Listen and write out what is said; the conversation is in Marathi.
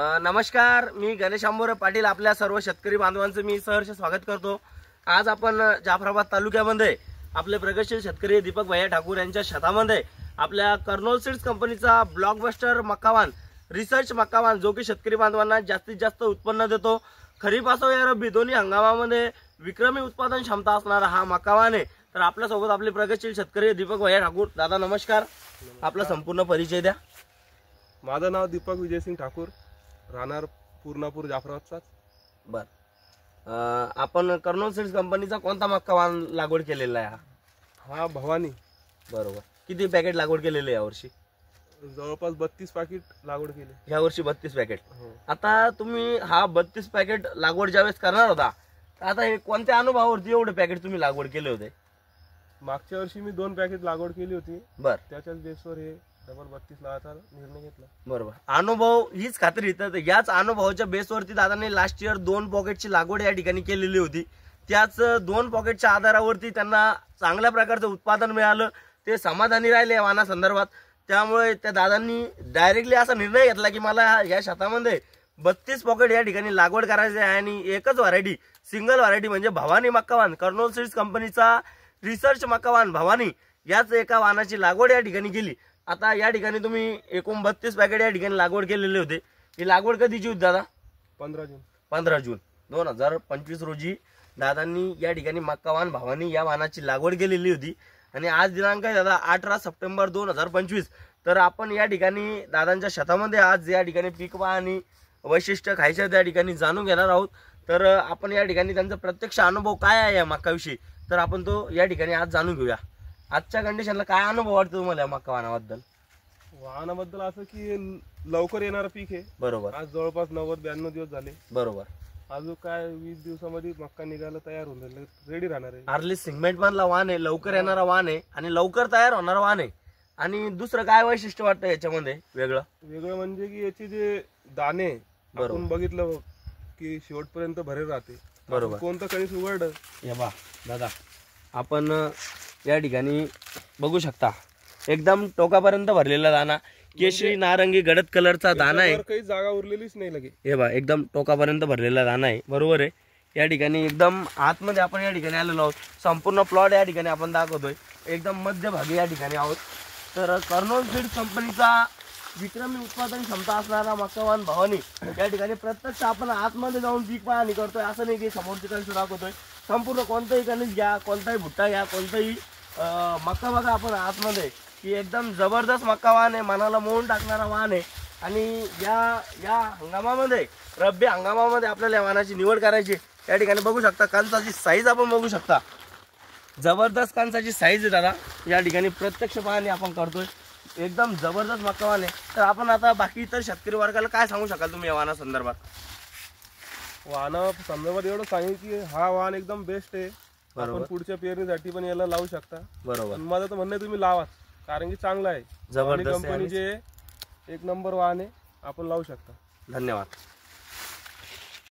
नमस्कार, मी गणेश आंबोरे पाटील आपल्या सर्व शेतकरी बांधवांचं मी सहर्ष स्वागत करतो। आज आपण जाफराबाद तालुक्यामध्ये आपले प्रगतशील शेतकरी दीपक भैया ठाकूर यांच्या शेतामध्ये आपल्या कर्नोल सीड्स कंपनीचा ब्लॉकबस्टर मक्कावान रिसर्च मक्कावान जो की शेतकरी बांधवांना जास्तीत जास्त उत्पन्न देतो। खरीप असो या रब्बी दोन्ही हंगामामध्ये विक्रमी उत्पादन क्षमता असणारा हा मक्कावान आहे। तर आपल्या सोबत आपले प्रगतशील शेतकरी दीपक भैया ठाकूर। दादा नमस्कार, आपला संपूर्ण परिचय द्या। माझं नाव दीपक विजयसिंग ठाकूर, राहणार पूर्णापूर जाफराबादचाच। बर, आपण कर्नोल सीड्स कंपनीचा कोणता मक्कावान लागवड केलेला आहे? हा भवानी। बरोबर, किती पॅकेट लागवड केलेले यावर्षी? जवळपास 32 पॅकेट लागवड केले यावर्षी 32 पॅकेट। हो। आता तुम्ही हा 32 पॅकेट लागवड ज्यावेळेस करणार होता, आता हे कोणत्या अनुभवावरती एवढे पॅकेट तुम्ही लागवड केले होते? मागच्या वर्षी मी 2 पॅकेट लागवड केली होती। बर, त्याच्याच बेसवर हे डबल 32 लावायचा निर्णय घेतला। बरोबर, अनुभव हीच खात्री तर याच अनुभवाच्या बेसवरती दादांनी लास्ट इयर 2 पॉकेटची लागवड या ठिकाणी केलेली होती। त्याच 2 पॉकेटच्या आधारावरती त्यांना चांगल्या प्रकारचं उत्पादन मिळालं, ते समाधानी राहिले या वाहना संदर्भात। त्यामुळे त्या दादांनी डायरेक्टली असा निर्णय घेतला की मला या शेतामध्ये 32 पॉकेट या ठिकाणी लागवड करायची आहे आणि एकच व्हरायटी, सिंगल व्हरायटी म्हणजे भवानी मक्कावान, कर्नोल सीड्स कंपनीचा रिसर्च मक्कावान भवानी याच एका वाहनाची लागवड या ठिकाणी केली। आता या ठिकाणी तुम्ही एकूण 32 पॅकेट या ठिकाणी लागवड केलेले होते। ही लागवड कधीची होती दादा? 15 जून 2025 रोजी दादांनी या ठिकाणी मक्कावान भवानी या वाहनाची लागवड केलेली होती आणि आज दिनांक आहे दादा 18 सप्टेंबर 2025। तर आपण या ठिकाणी दादांच्या शेतामध्ये आज या ठिकाणी पीक आणि वैशिष्ट्य खायच्या त्या ठिकाणी जाणून घेणार आहोत। तर आपण या ठिकाणी त्यांचा प्रत्यक्ष अनुभव काय आहे या मक्काविषयी तर आपण तो या ठिकाणी आज जाणून घेऊया। आजच्या कंडिशनला काय अनुभव वाटतो तुम्हाला या मक्का वाहनाबद्दल? वाहनाबद्दल असं की लवकर येणारं पीक आहे। बरोबर, आज जवळपास 90-92 दिवस झाले। बरोबर, अजून काय 20 दिवसामध्ये मक्का निघायला तयार होऊन जाईल, रेडी राहणार आहे। आर्ली सिगमेंट मधला वाहन आहे, लवकर येणारा वाहन आहे आणि लवकर तयार होणारा वाहन आहे। आणि दुसरं काय वैशिष्ट्य वाटतं याच्यामध्ये वेगळं म्हणजे की याचे जे दाणे आपण बघितलं की शेवटपर्यंत भरेल राहते। बरोबर, कोणतं कणीस उघडलं हे बा दादा, आपण या ठिकाणी बघू शकता एकदम टोकापर्यंत भरलेला दाना, केशरी नारंगी गडद कलरचा दाना आहे। काही जागा उरलेलीच नाही लगे। हे बा एकदम टोकापर्यंत भरलेला दाना आहे। बरोबर आहे, या ठिकाणी एकदम आतमध्ये आपण या ठिकाणी आलेलो आहोत। संपूर्ण प्लॉट या ठिकाणी आपण दाखवतोय, एकदम मध्यभागी या ठिकाणी आहोत। तर कर्नोल सीड्स कंपनीचा विक्रमी उत्पादन क्षमता असणारा मक्कावान भवानी या ठिकाणी प्रत्यक्ष आपण आतमध्ये जाऊन पीक पाहणी करतोय। असं नाही की समोरची कणीस दाखवतोय, संपूर्ण कोणताही कणीस घ्या, कोणताही भुट्टा घ्या, कोणताही मक्का बघा आपण आतमध्ये की एकदम जबरदस्त मक्का वाहन आहे, मनाला मोहून टाकणारा वाहन आहे। आणि या हंगामामध्ये रब्बी हंगामामध्ये आपल्याला या वाहनाची निवड करायची। या ठिकाणी बघू शकता कणसाची साईज आपण बघू शकता, जबरदस्त कणसाची साईज आहे दादा। या ठिकाणी प्रत्यक्ष पाहणी आपण करतोय, एकदम जबरदस्त मक्का वाहन आहे। तर आपण आता बाकी इतर शेतकरी वर्गाला काय सांगू शकाल तुम्ही या वाहना संदर्भात? वाहना संदर्भात एवढं सांगेल की हा वाहन एकदम बेस्ट आहे। आपण पुढच्या पेरणीसाठी पण याला लावू शकता। बरोबर, माझं तर म्हणणं तुम्ही लावा, कारण की चांगला आहे, जबरदस्त कंपनीचे एक नंबर वाहन आहे, आपण लावू शकता। धन्यवाद।